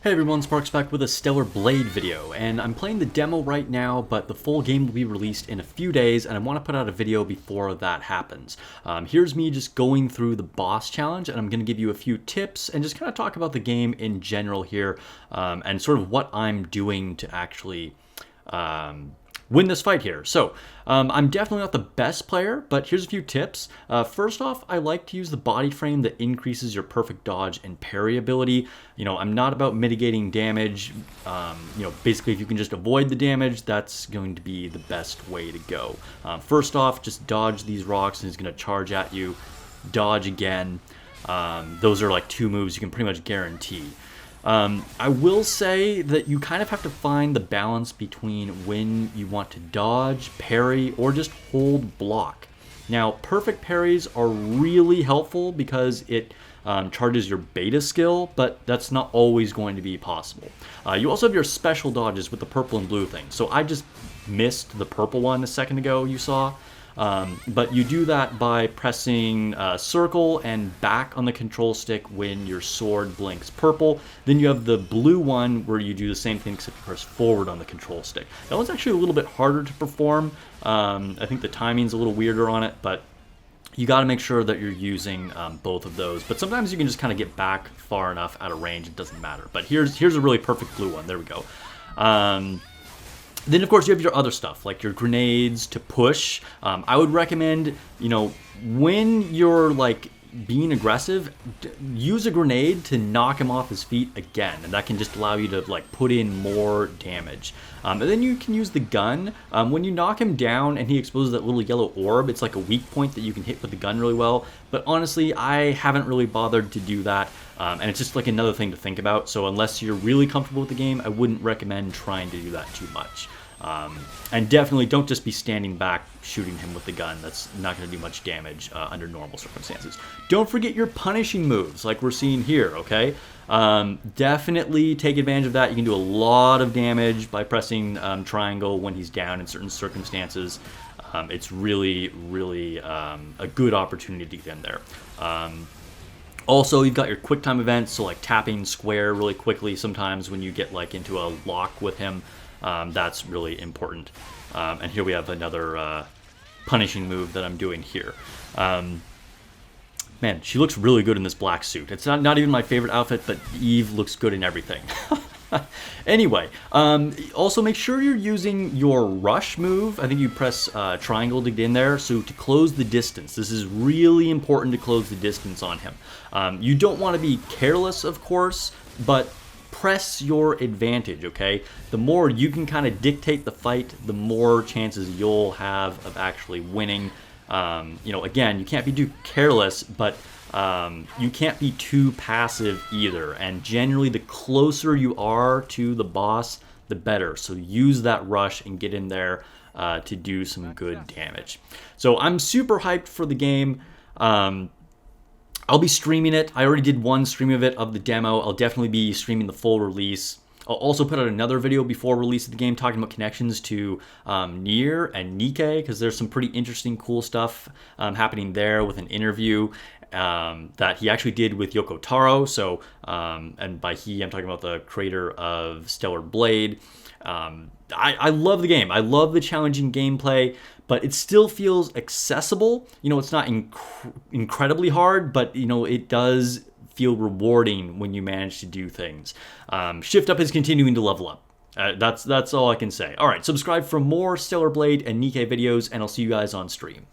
Hey everyone, Sparks back with a Stellar Blade video, and I'm playing the demo right now, but the full game will be released in a few days, and I want to put out a video before that happens. Here's me just going through the boss challenge, and I'm going to give you a few tips and just kind of talk about the game in general here, and sort of what I'm doing to actually win this fight here. So I'm definitely not the best player, but here's a few tips. First off, I like to use the body frame that increases your perfect dodge and parry ability. You know, I'm not about mitigating damage. Basically if you can just avoid the damage, that's going to be the best way to go. First off, just dodge these rocks and he's going to charge at you. Dodge again. Those are like two moves you can pretty much guarantee. I will say that you kind of have to find the balance between when you want to dodge, parry, or just hold block. Now, perfect parries are really helpful because it charges your beta skill, but that's not always going to be possible. You also have your special dodges with the purple and blue thing. So I just missed the purple one a second ago you saw. But you do that by pressing circle and back on the control stick when your sword blinks purple. Then you have the blue one where you do the same thing except you press forward on the control stick. That one's actually a little bit harder to perform. I think the timing's a little weirder on it, but you got to make sure that you're using both of those. But sometimes you can just kind of get back far enough out of range, it doesn't matter. But here's a really perfect blue one. There we go. Then, of course, you have your other stuff, like your grenades to push. I would recommend, when you're, being aggressive, use a grenade to knock him off his feet again. And that can just allow you to, put in more damage. And then you can use the gun. When you knock him down and he exposes that little yellow orb, it's like a weak point that you can hit with the gun really well. But honestly, I haven't really bothered to do that. And it's just like another thing to think about. So unless you're really comfortable with the game, I wouldn't recommend trying to do that too much. And definitely don't just be standing back shooting him with the gun. That's not going to do much damage under normal circumstances. Don't forget your punishing moves like we're seeing here, okay? Definitely take advantage of that. You can do a lot of damage by pressing triangle when he's down in certain circumstances. It's really, really a good opportunity to get in there. Also, you've got your quick time events, so like tapping square really quickly sometimes when you get into a lock with him. That's really important. And here we have another punishing move that I'm doing here. Man, she looks really good in this black suit. It's not even my favorite outfit, but Eve looks good in everything. Anyway, also make sure you're using your rush move. I think you press triangle to get in there. So to close the distance, this is really important to close the distance on him. You don't want to be careless, of course, but press your advantage, okay? The more you can kind of dictate the fight, the more chances you'll have of actually winning. Again, you can't be too careless, but you can't be too passive either. And generally, the closer you are to the boss, the better. So use that rush and get in there to do some good damage. So I'm super hyped for the game. I'll be streaming it. I already did one stream of it, of the demo. I'll definitely be streaming the full release. I'll also put out another video before release of the game talking about connections to Nier and Nikke, because there's some pretty interesting, cool stuff happening there with an interview that he actually did with Yoko Taro. So, and by he, I'm talking about the creator of Stellar Blade. I love the game. I love the challenging gameplay, but it still feels accessible. It's not incredibly hard, but it does feel rewarding when you manage to do things. Shift Up is continuing to level up. That's all I can say. All right, subscribe for more Stellar Blade and Nikke videos, and I'll see you guys on stream.